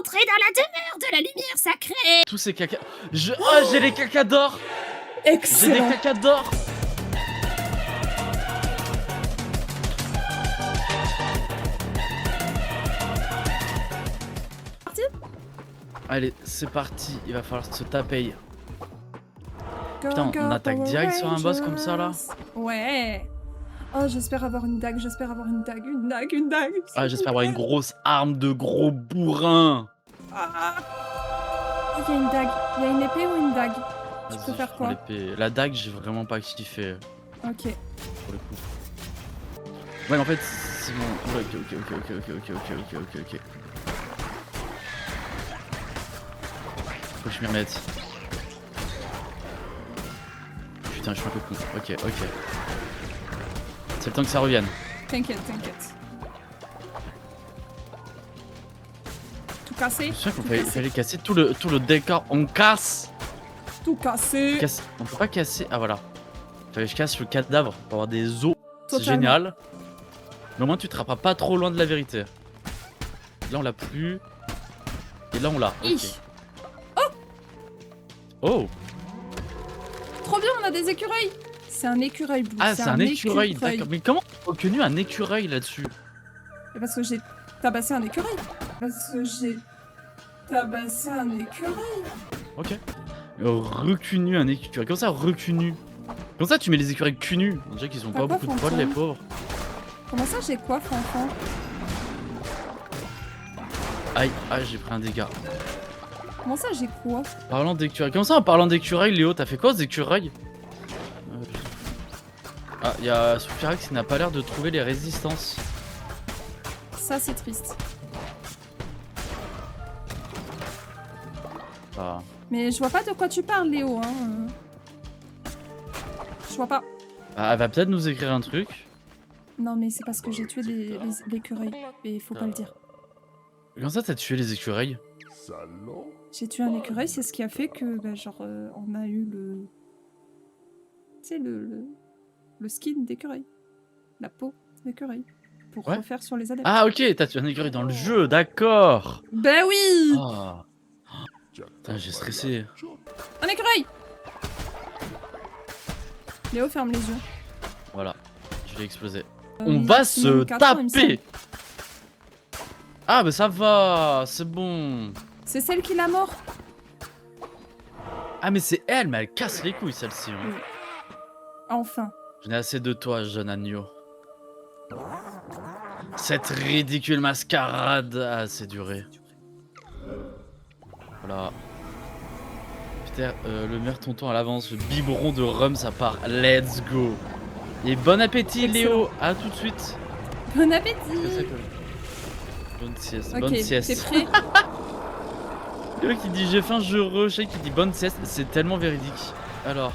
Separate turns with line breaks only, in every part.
Entrez dans la demeure de la lumière sacrée.
Tous ces caca... Oh, j'ai les cacas d'or. J'ai des
Excellent.
cacas d'or. Allez, c'est parti, il va falloir se taper. Putain, on attaque direct sur un boss comme ça là.
Ouais. Oh, j'espère avoir une dague, une dague.
Ah, j'espère avoir une grosse arme de gros bourrin.
Ah. Il y a une dague. Il y a une épée ou une dague? Tu
Vas-y,
préfères
je prends
quoi?
l'épée. La dague, j'ai vraiment pas kiffé
Ok.
pour le coup. Ouais, mais en fait, c'est bon. Ouais, ok. Faut que je m'y remette. Putain, je suis un peu con. Ok. C'est le temps que ça revienne.
T'inquiète. Tout cassé?
Je suis sûr qu'il fallait casser tout le décor. On casse.
Tout cassé.
On peut pas casser. Ah voilà. Fallait que je casse le cadavre pour avoir des os. C'est
Totalement.
génial. Mais au moins tu te rapproches pas trop loin de la vérité. Là on l'a plus. Et là on l'a. Ok.
Hi.
Oh.
Trop bien, on a des écureuils. C'est un écureuil bleu.
Ah c'est un écureuil. D'accord. Mais comment tu as reconnu un écureuil là-dessus?
Parce que j'ai tabassé un écureuil.
Ok. Recunu un écureuil. Comment ça recunu? Comment ça tu mets les écureuils cul nus? On dirait qu'ils ont
T'as
pas
quoi,
beaucoup de poils
fantôme?
les pauvres.
Comment ça, j'ai quoi, enfant?
Aïe, j'ai pris un dégât.
Comment ça, j'ai quoi?
Parlant d'écureuil. Comment ça en parlant d'écureuil, Léo? T'as fait quoi aux écureuils? Ah, il y a Soufirax qui n'a pas l'air de trouver les résistances.
Ça, c'est triste.
Ah.
Mais je vois pas de quoi tu parles, Léo. Hein. Je vois pas.
Ah, elle va peut-être nous écrire un truc.
Non, mais c'est parce que j'ai tué l'écureuil. Et il faut pas le dire.
Comment ça t'as tué les écureuils?
J'ai tué un écureuil, c'est ce qui a fait que, bah, genre, on a eu le... Tu sais, le skin d'écureuil. La peau d'écureuil. Pour
Ouais.
refaire sur les adeptes.
Ah ok, t'as tué un écureuil dans le jeu, d'accord.
Ben oui.
Ah. Putain, j'ai stressé.
Un écureuil. Léo, ferme les yeux.
Voilà, je l'ai explosé.
Il
On
a
va se
maximum 4 ans, il me
taper. Ah bah ça va, c'est bon.
C'est celle qui l'a mort.
Ah mais c'est elle, mais elle casse les couilles celle-ci. Hein.
Enfin.
Je n'ai assez de toi, jeune agneau. Cette ridicule mascarade a assez duré. Voilà. Putain, le meilleur tonton à l'avance, le biberon de rhum, ça part. Let's go. Et bon appétit,
Excellent.
Léo. À tout de suite.
Bon appétit.
Bonne sieste.
Ok,
Bonne
t'es
sieste.
prêt?
Léo qui dit j'ai faim, je rush, qui dit bonne sieste. C'est tellement véridique. Alors.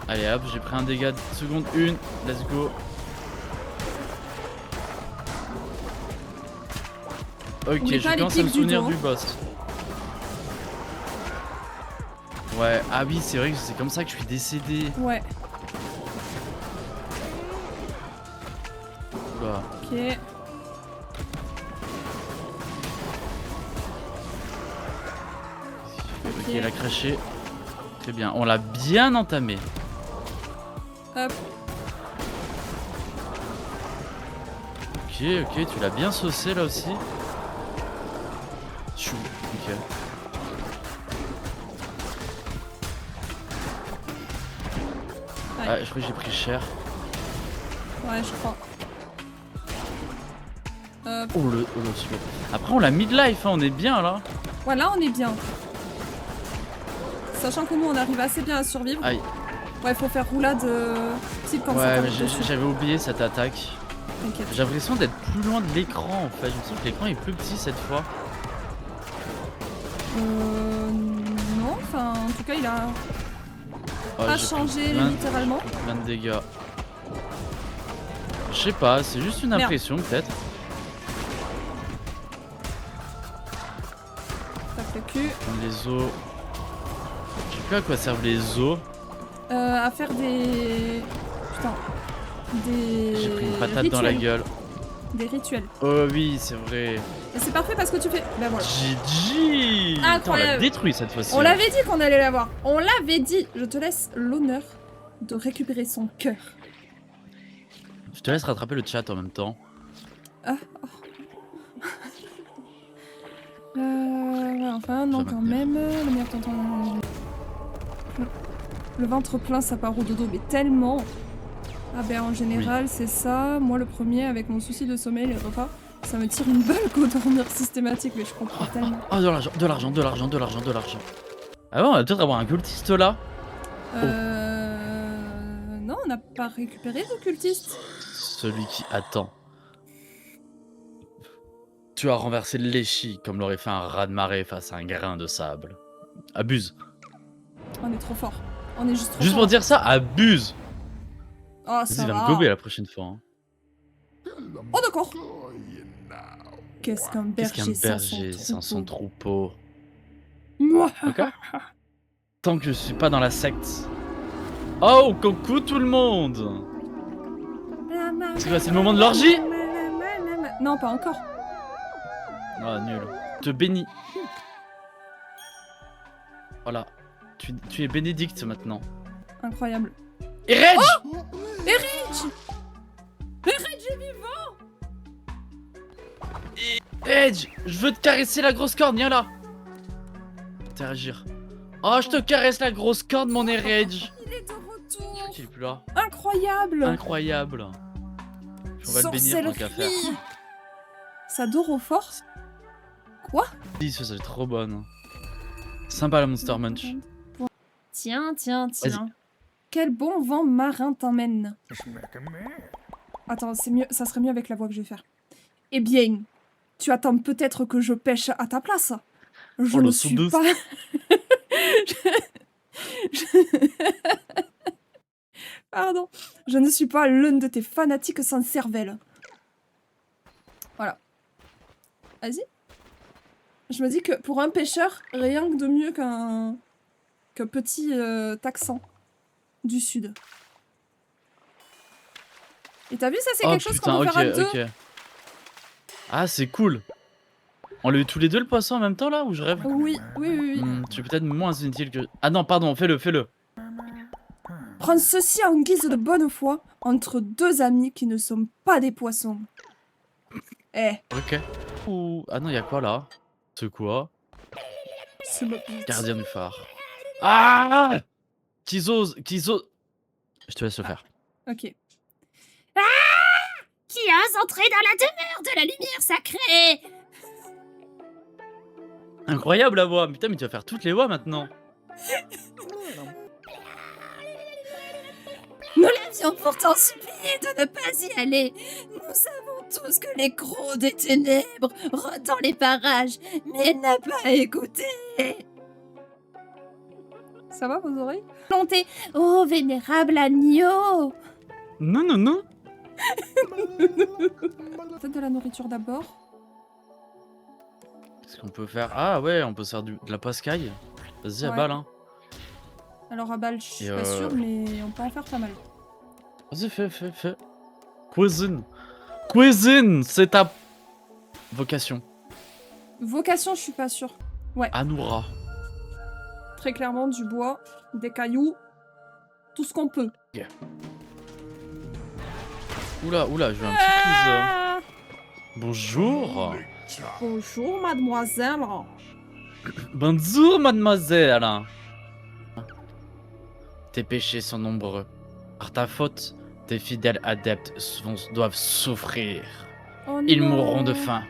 Allez hop, j'ai pris un dégât de seconde 1. Let's go. Ok,
Oublie
je
pas les
commence à me
pics du
souvenir
dos.
du boss. Ouais, ah oui, c'est vrai que c'est comme ça que je suis décédé.
Ouais.
Oula.
Ok.
Ok, il a craché. Très bien, on l'a bien entamé.
Hop.
Ok, tu l'as bien saucé là aussi. Chou, ok.
Ouais.
Ah, je crois que j'ai pris cher.
Ouais, je crois. Hop.
Oh le slow. Après on l'a mid-life, hein, on est bien là.
Ouais, là, on est bien. Sachant que nous, on arrive assez bien à survivre.
Aïe.
Ouais, faut faire roulade type quand ça
Ouais,
tape
mais
dessus.
j'avais oublié cette attaque.
T'inquiète.
J'ai l'impression d'être plus loin de l'écran en fait. Je me sens que l'écran est plus petit cette fois.
Non, enfin, en tout cas, il a
Oh,
pas
j'ai
changé
pris plein de-
littéralement.
plein de dégâts. Je sais pas, c'est juste une
Merde.
impression peut-être.
Tape le cul.
Les os. Je sais plus à quoi servent les os.
À faire des... Putain. Des...
J'ai pris une patate dans la
rituels.
gueule.
des rituels.
Oh oui, c'est vrai.
Et c'est parfait parce que tu fais... Ben voilà.
GG.
Incroyable.
On l'a détruit cette fois-ci.
On l'avait dit qu'on allait l'avoir. On l'avait dit. Je te laisse l'honneur de récupérer son cœur.
Je te laisse rattraper le chat en même temps.
Ah. Ouais, enfin, non, quand même. Le meilleur tonton. Le ventre plein, ça part au dodo, mais tellement. Ah ben en général, c'est ça. Moi, le premier, avec mon souci de sommeil, les repas, ça me tire une balle qu'au dormir systématique, mais je comprends tellement.
Oh, de l'argent, de l'argent, de l'argent, de l'argent, de l'argent. Ah ouais, on va peut-être avoir un cultiste là.
Non, on n'a pas récupéré de cultiste.
Celui qui attend. Tu as renversé l'échi comme l'aurait fait un raz-de-marée face à un grain de sable. Abuse.
On est trop fort. On est juste trop
Juste
fort.
pour dire ça, abuse.
Oh,
Vas-y,
ça
il va
va.
me gober la prochaine fois. Hein.
Oh, d'accord. Qu'est-ce qu'un
Qu'est-ce
berger,
qu'un berger sans son troupeau?
Mouah.
Ok. Tant que je suis pas dans la secte. Oh, coucou tout le monde. C'est quoi, c'est le moment de l'orgie?
Non, pas encore.
Ah, nul. Je te bénis. Voilà. Tu es bénédicte maintenant.
Incroyable.
Et Reg!
Oh, Erich! Erich est vivant!
Reg, je veux te caresser la grosse corne, viens là. Interagir. Oh, je te caresse la grosse corne, mon Reg.
Il est de
Je crois
retour.
qu'il est plus là.
Incroyable.
Incroyable. On va le bénir tant qu'à faire.
Sorcellerie. Ça dort aux forces. Quoi?
Ça c'est trop bonne. Sympa la Monster Munch.
Tiens, tiens, tiens. Quel bon vent marin t'emmène. Attends, c'est mieux, ça serait mieux avec la voix que je vais faire. Eh bien, tu attends peut-être que je pêche à ta place. Je ne suis pas... Pardon. Je ne suis pas l'un de tes fanatiques sans cervelle. Voilà. Vas-y. Je me dis que pour un pêcheur, rien que de mieux qu'un petit Texan du sud. Et t'as vu ça, c'est quelque chose qu'on peut faire à deux.
Ok. Ah, c'est cool. On l'a eu tous les deux le poisson en même temps là ou je rêve?
Oui, oui, oui. Oui.
Tu es peut-être moins inutile que... Ah non, pardon, fais-le, fais-le.
Prends ceci en guise de bonne foi entre deux amis qui ne sont pas des poissons. Eh.
Ok. Ouh. Ah non, il y a quoi là? C'est quoi?
C'est ma bite.
Gardien du phare. Ah! Qu'ils osent... Je te laisse le faire.
Ok.
Ah! Qui ose entrer dans la demeure de la lumière sacrée?
Incroyable la voix. Putain, mais tu vas faire toutes les voix maintenant.
Nous l'avions pourtant supplié de ne pas y aller. Nous savons tous que les crocs des ténèbres rôdent dans les parages, mais elle n'a pas écouté.
Ça va vos oreilles?
Montez, ô vénérable agneau!
Non, non, non.
Peut-être de la nourriture d'abord.
Qu'est-ce qu'on peut faire? Ah ouais, on peut se faire de la pascaille. Vas-y, à
Ouais.
balle, hein.
Alors à balle, je suis
Et
pas sûre, mais on peut en faire pas mal.
Vas-y, fais. Cuisine. Cuisine, c'est ta vocation.
Vocation, je suis pas sûre. Ouais,
Anoura.
très clairement, du bois, des cailloux, tout ce qu'on peut.
Oula, je veux un petit quiz.
Ah
Bonjour.
Bonjour, mademoiselle.
Bonjour, mademoiselle. Tes péchés sont nombreux. Par ta faute, tes fidèles adeptes doivent souffrir.
Oh
Ils
non.
mourront de faim.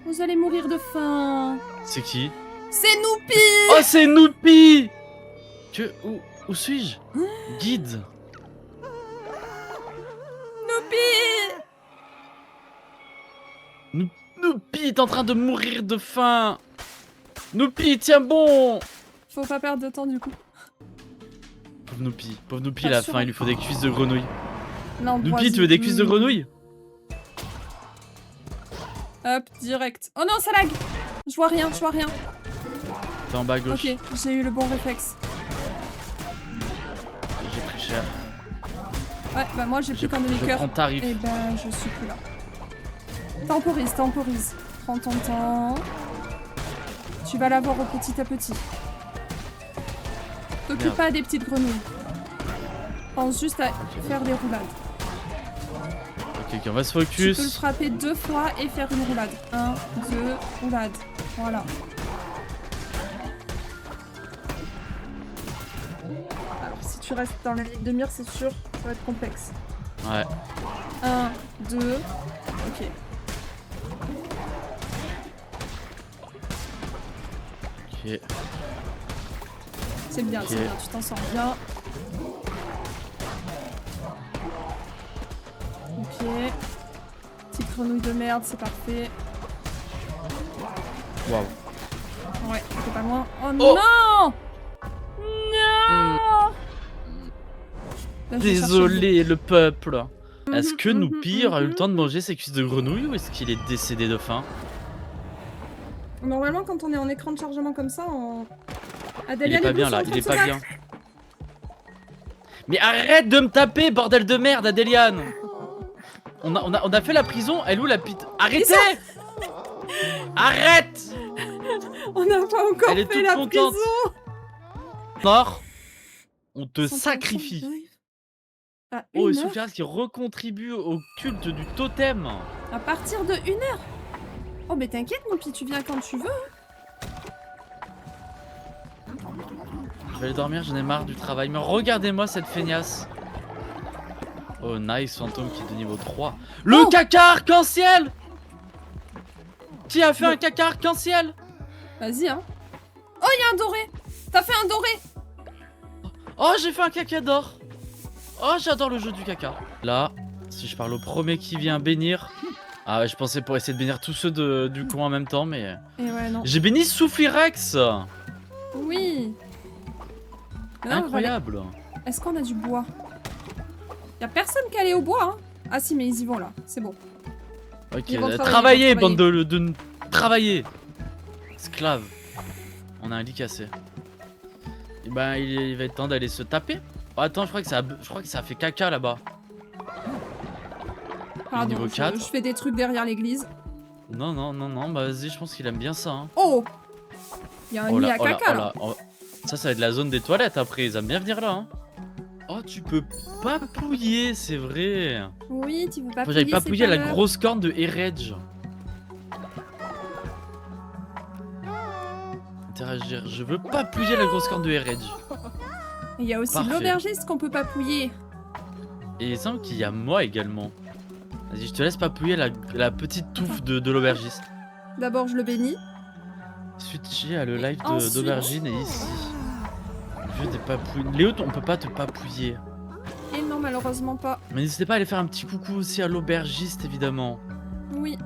Vous allez mourir de faim.
C'est qui?
C'est Noupi.
Oh, c'est Noupi. Où suis-je? Guide.
Noupi.
Noupi est en train de mourir de faim. Noupi, tiens bon.
Faut pas perdre de temps du coup.
Pauvre Noupi,
Pas
la
sûr.
faim, il lui faut des cuisses de grenouille.
Non,
Noupi, tu veux des cuisses de grenouille?
Hop, direct. Oh non, ça lag. Je vois rien.
T'es en bas à gauche.
Ok, j'ai eu le bon réflexe.
J'ai pris cher.
Ouais, bah moi j'ai plus qu'un
Je
demi-cœur.
prends tarif.
Et ben je suis plus là. Temporise, temporise. Prends ton temps. Tu vas l'avoir au petit à petit. T'occupe
Merde.
pas des petites grenouilles. Pense juste à faire des roulades.
Ok, on va se
Tu peux le
focus.
frapper 2 fois et faire une roulade. 1, 2, roulade. Voilà. Alors si tu restes dans la ligne de mire, c'est sûr, ça va être complexe.
Ouais.
1, 2, ok.
Ok.
C'est bien,
Ok.
c'est bien, tu t'en sors bien. Ok. Petite grenouille de merde, c'est parfait.
Waouh.
Ouais, t'es pas loin. Oh,
Oh
non. Non. Là, je vais chercher
Désolé le peuple.
le-
Est-ce que nous
Mhm,
pire a eu le
mhm.
temps de manger ses cuisses de grenouille ou est-ce qu'il est décédé de faim?
Normalement, quand on est en écran de chargement comme ça, on...
Il
Adélia,
est pas
les
bien
boules
là,
sont en
il est
train de
pas
se
bien. Mais arrête de me taper, bordel de merde, Adéliane! On a fait la prison, elle où la pite? Arrêtez! Arrête!
battre. On n'a pas encore
Elle est
fait
toute
la
contente.
prison.
Mort, on te
Ils sont en train de
sacrifie.
s'enfuir. À
Oh, et
1 heure.
Soufiras qui recontribue au culte du totem.
À partir de 1 heure. Oh, mais t'inquiète, mon petit, tu viens quand tu veux.
Je vais aller dormir, j'en ai marre du travail. Mais regardez-moi cette feignasse. Oh, nice, fantôme qui est de niveau 3. Le
Oh
caca arc-en-ciel! Qui a fait un caca arc-en-ciel?
Vas-y, hein. Oh, il y a un doré. T'as fait un doré.
Oh, j'ai fait un caca d'or. Oh, j'adore le jeu du caca. Là, si je parle au premier qui vient bénir. Ah ouais, je pensais pour essayer de bénir tous ceux du coin en même temps, mais...
Et ouais, non.
J'ai béni Soufflirex.
Oui. Mais non,
Incroyable.
voilà. Est-ce qu'on a du bois? Y a personne qui allait au bois, hein. Ah si, mais ils y vont là. C'est bon.
Ok,
Ils vont travailler,
travaillez,
ils vont
bande de... Travaillez. Esclave. On a un lit cassé. Et ben, il va être temps d'aller se taper. Oh, attends, je crois que ça a fait caca là-bas.
Pardon,
Niveau 4.
je fais des trucs derrière l'église.
Non, non, non, non, bah vas-y, je pense qu'il aime bien ça. Hein.
Oh. Y a un
Oh
lit
là,
à
oh là,
caca
oh
là.
là, oh. Ça va être la zone des toilettes après, ils aiment bien venir là. Hein. Oh, tu peux papouiller, c'est vrai.
Oui, tu veux pas
Faut que j'aille
payer
papouiller la grosse corne de Eredge. Interagir, je veux papouiller la grosse corne de Eredge.
Il y a aussi
Parfait.
l'aubergiste qu'on peut papouiller.
Et il semble qu'il y a moi également. Vas-y, je te laisse papouiller la petite touffe de l'aubergiste.
D'abord, je le bénis.
Switcher à le live
Ensuite.
d'aubergine et ici. Je veux des papouilles. Léo, on peut pas te papouiller.
Et non, malheureusement pas.
Mais n'hésitez pas à aller faire un petit coucou aussi à l'aubergiste, évidemment.
Oui.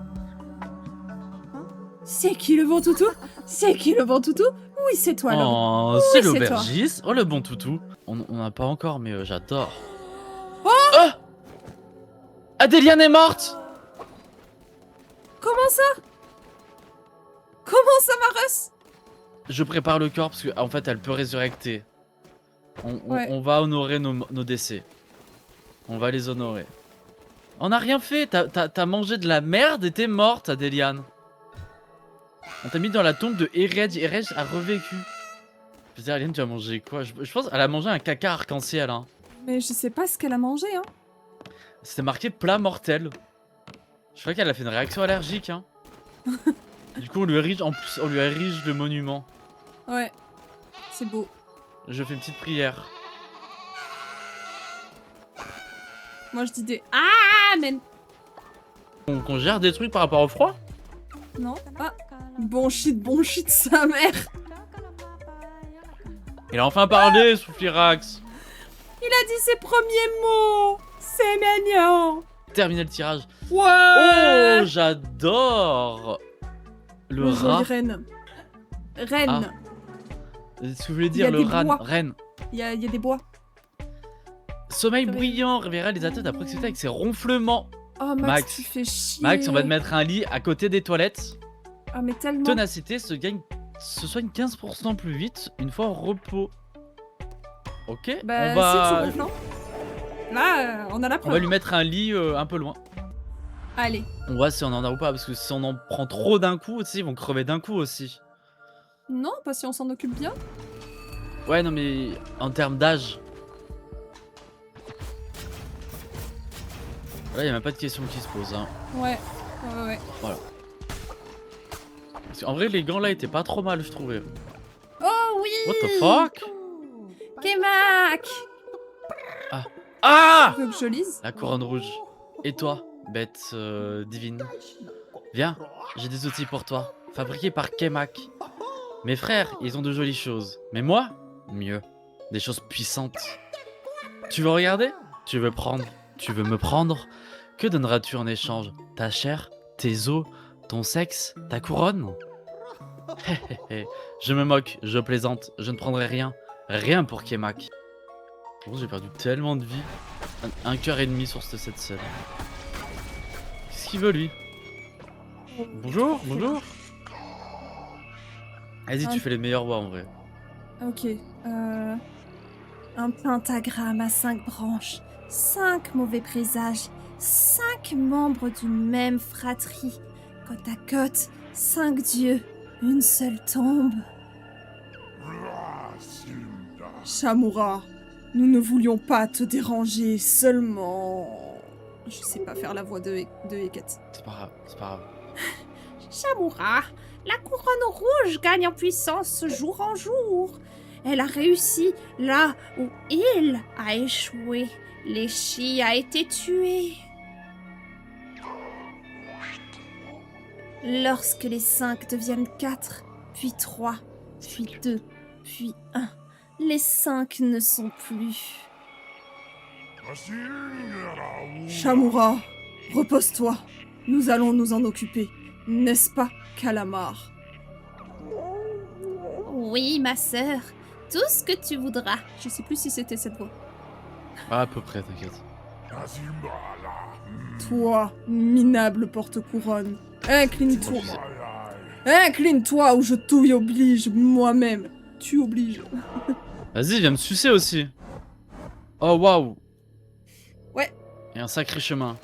Hein? C'est qui le bon toutou? C'est qui le bon toutou? Oui, c'est toi, l'homme.
Oh, c'est
c'est toi.
l'aubergiste. Oh, le bon toutou. On n'a pas encore, mais j'adore.
Oh
Adéliane est morte.
Comment ça? Comment ça, Marus?
Je prépare le corps parce qu'en fait, elle peut résurrecter.
Ouais.
On va honorer nos décès. On va les honorer. On n'a rien fait. T'as mangé de la merde et t'es morte, Adéliane. On t'a mis dans la tombe de Eredge. Eredge a revécu. Je veux dire, Adéliane, tu as mangé quoi? Je pense qu'elle a mangé un caca arc-en-ciel. Hein.
Mais je sais pas ce qu'elle a mangé, hein.
C'était marqué plat mortel. Je crois qu'elle a fait une réaction allergique. Hein. Du coup, on lui érige le monument.
Ouais. C'est beau.
Je fais une petite prière.
Moi, je dis des... Ah, mais...
Qu'on gère des trucs par rapport au froid?
Non. Ah. Bon shit, sa mère.
Il a enfin parlé, Soufflirax.
Il a dit ses premiers mots. C'est mignon.
Terminé le tirage.
Ouais.
Oh, j'adore. Le
Jolie
rat.
reine. Reine.
Ce que vous voulez
Il y a
dire, le
des
rat.
bois.
Reine.
Il y a des bois.
Sommeil
C'est vrai.
bruyant réveillera les athlètes à proximité avec ses ronflements.
Oh, Max,
Max.
tu fais chier.
Max, on va te mettre un lit à côté des toilettes.
Ah, mais tellement.
Ténacité se soigne 15% plus vite une fois au repos. Ok,
Bah,
on va...
si tu ronfles, hein. Là, on a la
On
preuve.
va lui mettre un lit un peu loin.
Allez.
On voit si on en a ou pas, parce que si on en prend trop d'un coup aussi, ils vont crever d'un coup aussi.
Non, pas si on s'en occupe bien.
Ouais, non, mais en termes d'âge. Là, il n'y a même pas de question qui se pose. Hein.
Ouais. Ouais.
Parce qu'en vrai, les gants là étaient pas trop mal, je trouvais.
Oh oui.
What the fuck?
Kemak.
Ah!
Tu veux que je lise?
La couronne rouge. Et toi, bête divine? Viens, j'ai des outils pour toi, fabriqués par Kemak. Mes frères, ils ont de jolies choses. Mais moi, mieux. Des choses puissantes. Tu veux regarder? Tu veux prendre? Tu veux me prendre? Que donneras-tu en échange? Ta chair? Tes os? Ton sexe? Ta couronne? Je me moque, je plaisante, je ne prendrai rien. Rien pour Kemak. Bon, j'ai perdu tellement de vie. Un cœur et demi sur cette scène. Qu'est-ce qu'il veut lui? Bonjour, bonjour. Vas-y, tu fais les meilleurs voix en vrai.
Ok. Un pentagramme à 5 branches, 5 mauvais présages, 5 membres d'une même fratrie. Côte à côte, 5 dieux, une seule tombe. Shamura, nous ne voulions pas te déranger, seulement... Je sais pas faire la voix de Heket.
C'est pas grave, c'est pas grave.
Shamura, la couronne rouge gagne en puissance jour en jour. Elle a réussi là où il a échoué. Leshy a été tué. Lorsque les 5 deviennent 4, puis 3, puis 2, puis 1, les 5 ne sont plus.
Shamura, repose-toi. Nous allons nous en occuper. N'est-ce pas, Kalamar?
Oui, ma sœur, tout ce que tu voudras.
Je sais plus si c'était cette voix.
Ah, à peu près, t'inquiète.
Toi, minable porte-couronne, incline-toi. Incline-toi ou je t'y oblige moi-même. Tu obliges.
Vas-y, viens me sucer aussi. Oh, waouh.
Ouais.
Et un sacré chemin.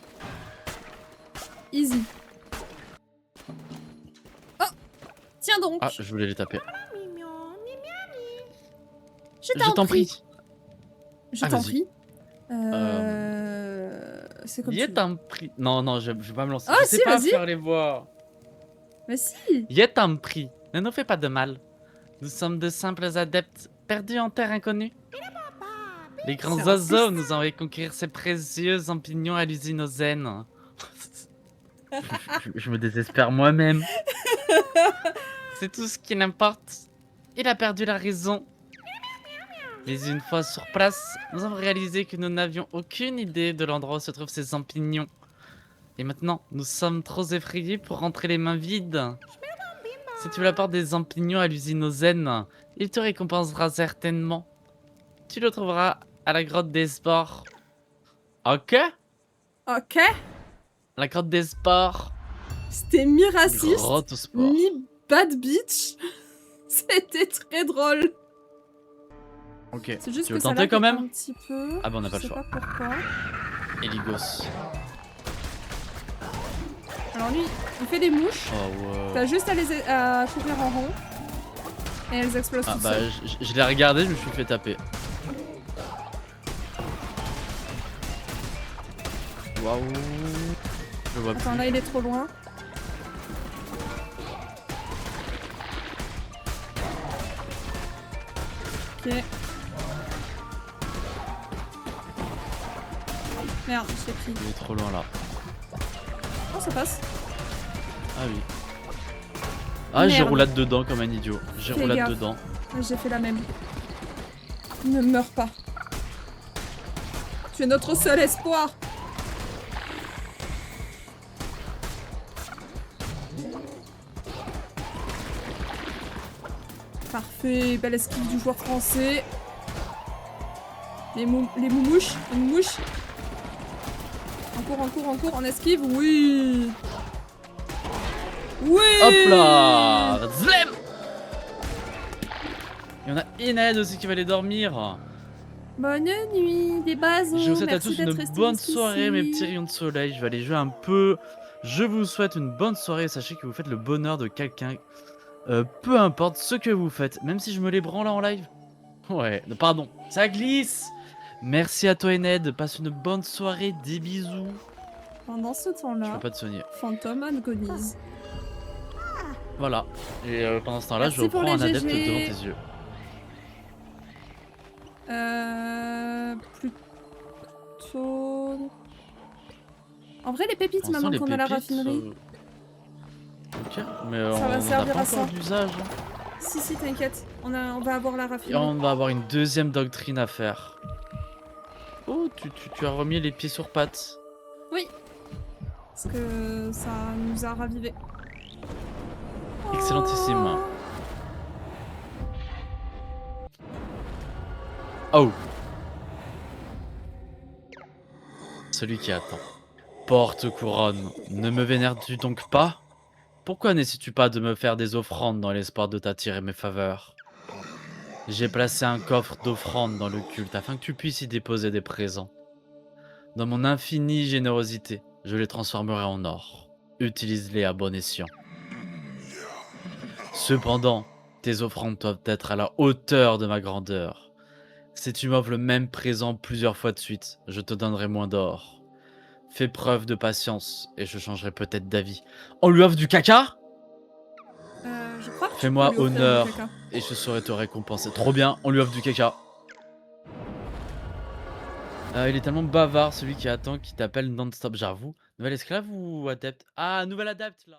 Easy. Oh, tiens donc.
Ah, je voulais les taper.
Je
Je t'en prie.
Je
Ah,
t'en
vas-y.
prie. C'est comme
Y'a
tu veux.
un prix. Non, non, je vais pas me lancer.
Ah,
je sais
si,
pas
vas-y.
faire les voix.
Mais si.
Y'a un prix. Ne nous fais pas de mal. Nous sommes de simples adeptes, perdus en terre inconnue. Les grands
C'est
oiseaux nous ont envoyé conquérir ces précieux champignons à l'usine aux zen. Je me désespère moi-même. C'est tout ce qui n'importe. Il a perdu la raison. Mais une fois sur place, nous avons réalisé que nous n'avions aucune idée de l'endroit où se trouvent ces champignons. Et maintenant, nous sommes trop effrayés pour rentrer les mains vides. Si tu apportes des champignons à l'usine aux zen, il te récompensera certainement. Tu le trouveras à la grotte des sports. Ok?
Ok.
La grotte des sports.
C'était mi-raciste,
Grotte aux sports.
mi-bad bitch. C'était très drôle.
Ok.
C'est juste
Tu
que
veux
ça
tenter
lag
quand même?
un petit peu.
Ah bah on n'a pas le
Je sais
choix.
pas pourquoi.
Eligos.
Alors lui, il fait des mouches.
Oh ouais.
T'as juste à courir en rond. Et elles explosent
Ah
toutes
bah
seules.
je l'ai regardé, je me suis fait taper. Waouh. Je vois
Attends,
plus.
là il est trop loin. Ok. Merde, je l'ai pris.
Il est trop loin là.
Oh, ça passe.
Ah oui. Ah, j'ai
Merde.
roulade dedans comme un idiot. J'ai
Fais
roulade
gaffe.
dedans.
J'ai fait la même. Ne meurs pas. Tu es notre seul espoir. Parfait, belle esquive du joueur français. Les moumouches, les moumouches. En cours, en esquive, oui. Oui.
Hop là. Zlem. Il y en a Ened aussi qui va aller dormir.
Bonne nuit, des basons.
Je vous souhaite à
Merci
tous
d'être
une
restés
bonne
jusqu'ici.
soirée, mes petits rayons de soleil. Je vais aller jouer un peu Je vous souhaite une bonne soirée. Sachez que vous faites le bonheur de quelqu'un. Peu importe ce que vous faites, même si je me les branle en live. Ouais, pardon, ça glisse. Merci à toi Ened, passe une bonne soirée, des bisous.
Pendant ce
Je
temps-là,
peux pas te soigner.
Fantôme agonise.
Voilà. Et pendant ce temps-là, je
Merci pour
reprends un
les
adepte
GG.
devant tes yeux.
Plutôt... En vrai, les pépites,
Pour l'instant,
maintenant
les
qu'on a la
pépites,
raffinerie.
Ok, mais
Ça va
on n'a
servir
pas
à
encore
ça.
d'usage. Hein.
Si, t'inquiète. On va avoir la
Et
raffinerie.
on va avoir une deuxième doctrine à faire. Oh, tu as remis les pieds sur pattes.
Oui. Parce que ça nous a ravivé.
Excellentissime. Oh. Celui qui attend. Porte couronne, ne me vénères-tu donc pas? Pourquoi n'essaies-tu pas de me faire des offrandes dans l'espoir de t'attirer mes faveurs? J'ai placé un coffre d'offrandes dans le culte afin que tu puisses y déposer des présents. Dans mon infinie générosité, je les transformerai en or. Utilise-les à bon escient. Cependant, tes offrandes doivent être à la hauteur de ma grandeur. Si tu m'offres le même présent plusieurs fois de suite, je te donnerai moins d'or. Fais preuve de patience et je changerai peut-être d'avis. On lui offre du caca?
Je crois que tu
Fais-moi
peux lui offrir
honneur
du caca.
et je saurai te récompenser. Trop bien, on lui offre du caca. Il est tellement bavard celui qui attend, qui t'appelle non-stop, j'avoue. Nouvel esclave ou adepte? Ah, nouvel adepte là.